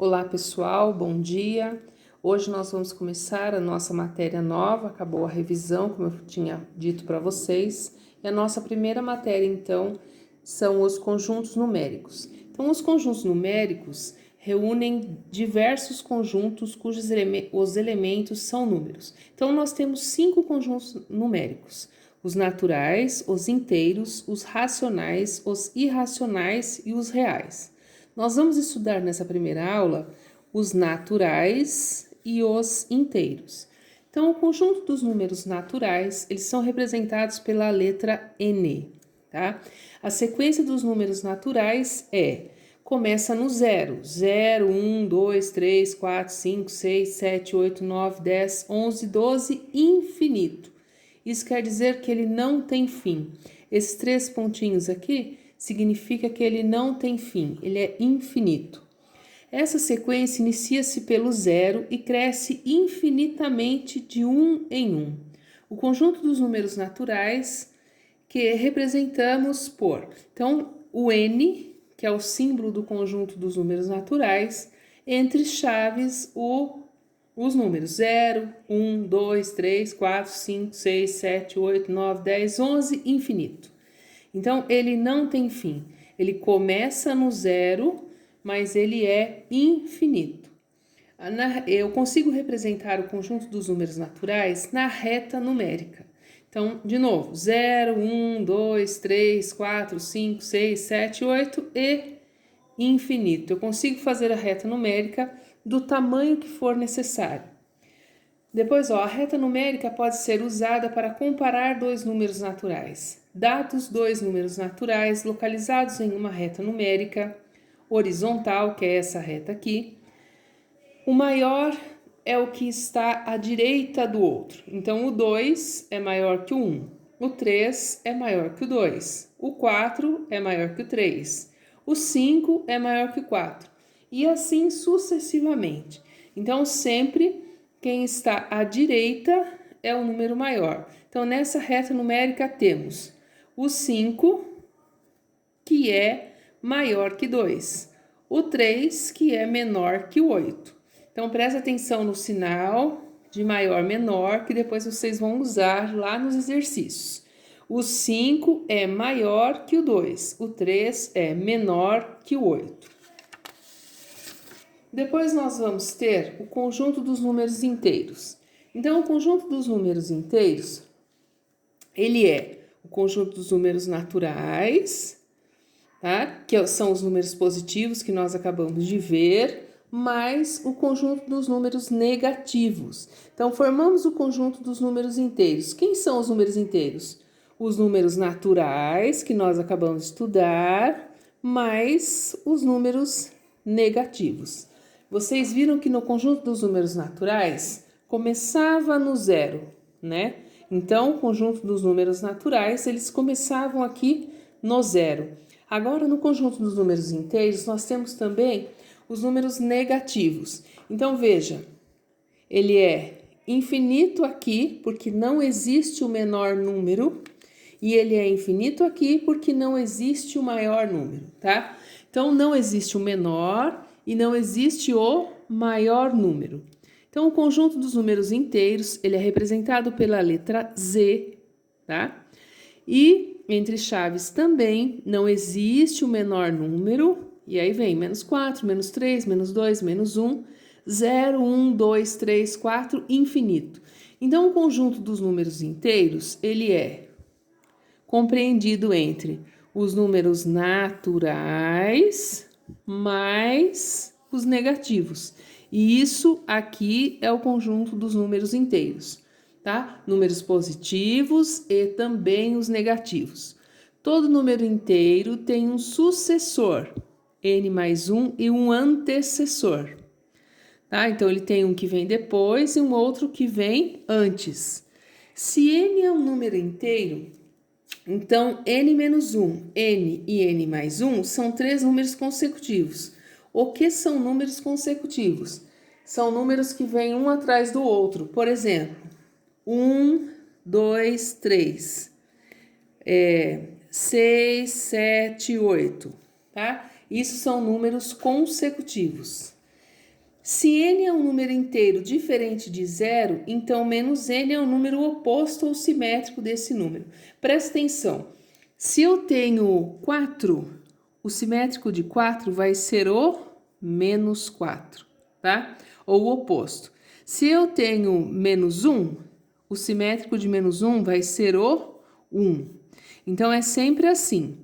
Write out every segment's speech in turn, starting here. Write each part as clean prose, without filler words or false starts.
Olá pessoal, bom dia. Hoje nós vamos começar a nossa matéria nova, acabou a revisão, como eu tinha dito para vocês. E a nossa primeira matéria, então, são os conjuntos numéricos. Então, os conjuntos numéricos reúnem diversos conjuntos cujos os elementos são números. Então, nós temos 5 conjuntos numéricos: os naturais, os inteiros, os racionais, os irracionais e os reais. Nós vamos estudar nessa primeira aula os naturais e os inteiros. Então, o conjunto dos números naturais, eles são representados pela letra N, tá? A sequência dos números naturais começa no 0, 0, 1, 2, 3, 4, 5, 6, 7, 8, 9, 10, 11, 12, infinito. Isso quer dizer que ele não tem fim. Esses 3 pontinhos aqui significa que ele não tem fim, ele é infinito. Essa sequência inicia-se pelo 0 e cresce infinitamente de 1 em 1. O conjunto dos números naturais que representamos por, então, o N, que é o símbolo do conjunto dos números naturais, entre chaves os números 0, 1, 2, 3, 4, 5, 6, 7, 8, 9, 10, 11, infinito. Então, ele não tem fim. Ele começa no 0, mas ele é infinito. Eu consigo representar o conjunto dos números naturais na reta numérica. Então, de novo, 0, 1, 2, 3, 4, 5, 6, 7, 8 e infinito. Eu consigo fazer a reta numérica do tamanho que for necessário. Depois, a reta numérica pode ser usada para comparar 2 números naturais. Dados 2 números naturais localizados em uma reta numérica horizontal, que é essa reta aqui, o maior é o que está à direita do outro. Então, o 2 é maior que o 1, o 3 é maior que o 2, o 4 é maior que o 3, o 5 é maior que o 4, e assim sucessivamente. Então, sempre quem está à direita é o número maior. Então, nessa reta numérica temos o 5, que é maior que 2, o 3, que é menor que o 8. Então, presta atenção no sinal de maior menor, que depois vocês vão usar lá nos exercícios. O 5 é maior que o 2, o 3 é menor que o 8. Depois nós vamos ter o conjunto dos números inteiros. Então, o conjunto dos números inteiros, ele é o conjunto dos números naturais, tá? Que são os números positivos que nós acabamos de ver, mais o conjunto dos números negativos. Então, formamos o conjunto dos números inteiros. Quem são os números inteiros? Os números naturais, que nós acabamos de estudar, mais os números negativos. Vocês viram que no conjunto dos números naturais começava no 0, né? Então, o conjunto dos números naturais, eles começavam aqui no 0. Agora, no conjunto dos números inteiros, nós temos também os números negativos. Então, veja, ele é infinito aqui, porque não existe o menor número, e ele é infinito aqui, porque não existe o maior número, tá? Então, não existe o menor e não existe o maior número. Então, o conjunto dos números inteiros, ele é representado pela letra Z, tá? E entre chaves também não existe o menor número, e aí vem menos 4, menos 3, menos 2, menos 1, 0, 1, 2, 3, 4, infinito. Então, o conjunto dos números inteiros, ele é compreendido entre os números naturais mais os negativos. E isso aqui é o conjunto dos números inteiros, tá? Números positivos e também os negativos. Todo número inteiro tem um sucessor, n mais 1, e um antecessor, tá? Então, ele tem um que vem depois e um outro que vem antes. Se n é um número inteiro, então, n menos 1, n e n mais 1 são 3 números consecutivos. O que são números consecutivos? São números que vêm um atrás do outro. Por exemplo, 1, 2, 3, 6, 7, 8, tá? Isso são números consecutivos. Se n é um número inteiro diferente de zero, então menos n é o número oposto ou simétrico desse número. Presta atenção. Se eu tenho 4, o simétrico de 4 vai ser o menos 4, tá? Ou o oposto. Se eu tenho menos 1, o simétrico de menos 1 vai ser o 1. Então, é sempre assim,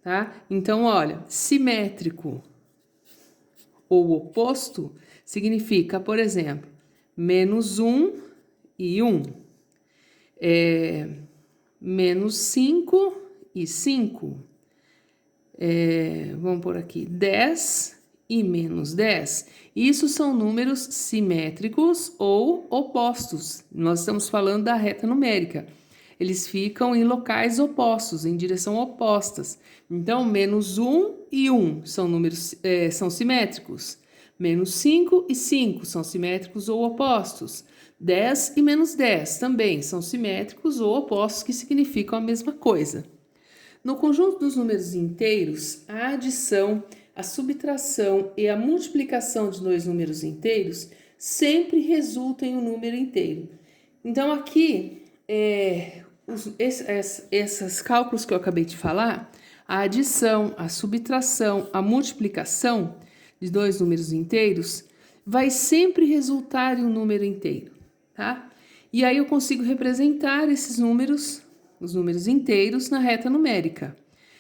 tá? Então, olha, simétrico ou oposto significa, por exemplo, menos 1 e 1. Menos 5 e 5. Vamos por aqui, 10 e menos 10. Isso são números simétricos ou opostos. Nós estamos falando da reta numérica. Eles ficam em locais opostos, em direção opostas. Então, menos 1 e 1 são números são simétricos. Menos 5 e 5 são simétricos ou opostos. 10 e menos 10 também são simétricos ou opostos, que significam a mesma coisa. No conjunto dos números inteiros, a adição, a subtração e a multiplicação de dois números inteiros sempre resultam em um número inteiro. Então, aqui, esses cálculos que eu acabei de falar, a adição, a subtração, a multiplicação de dois números inteiros vai sempre resultar em um número inteiro, tá? E aí eu consigo representar esses números, os números inteiros, na reta numérica.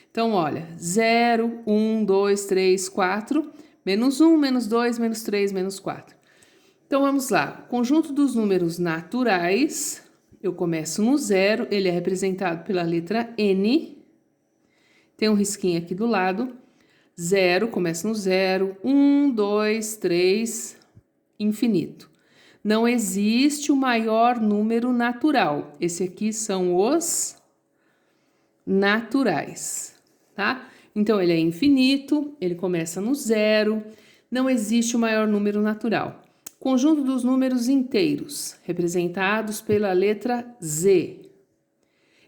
Então, olha, 0, 1, 2, 3, 4, menos 1, menos 2, menos 3, menos 4. Então, vamos lá. O conjunto dos números naturais, eu começo no 0, ele é representado pela letra N. Tem um risquinho aqui do lado. 0, começa no 0, 1, 2, 3, infinito. Não existe o maior número natural. Esse aqui são os naturais, tá? Então, ele é infinito, ele começa no 0, não existe o maior número natural. Conjunto dos números inteiros, representados pela letra Z.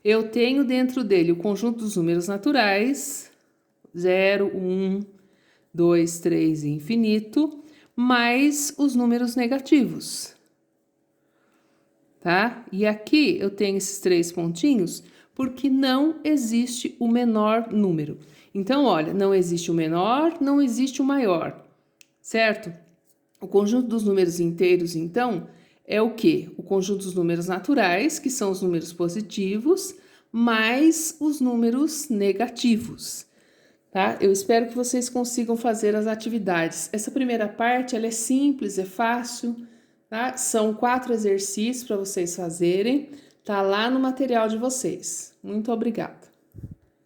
Eu tenho dentro dele o conjunto dos números naturais, 0, 1, 2, 3 e infinito, mais os números negativos, tá? E aqui eu tenho esses 3 pontinhos porque não existe o menor número. Então, olha, não existe o menor, não existe o maior, certo? O conjunto dos números inteiros, então, é o quê? O conjunto dos números naturais, que são os números positivos, mais os números negativos. Tá? Eu espero que vocês consigam fazer as atividades. Essa primeira parte, ela é simples, é fácil, tá? São 4 exercícios para vocês fazerem, tá lá no material de vocês. Muito obrigada.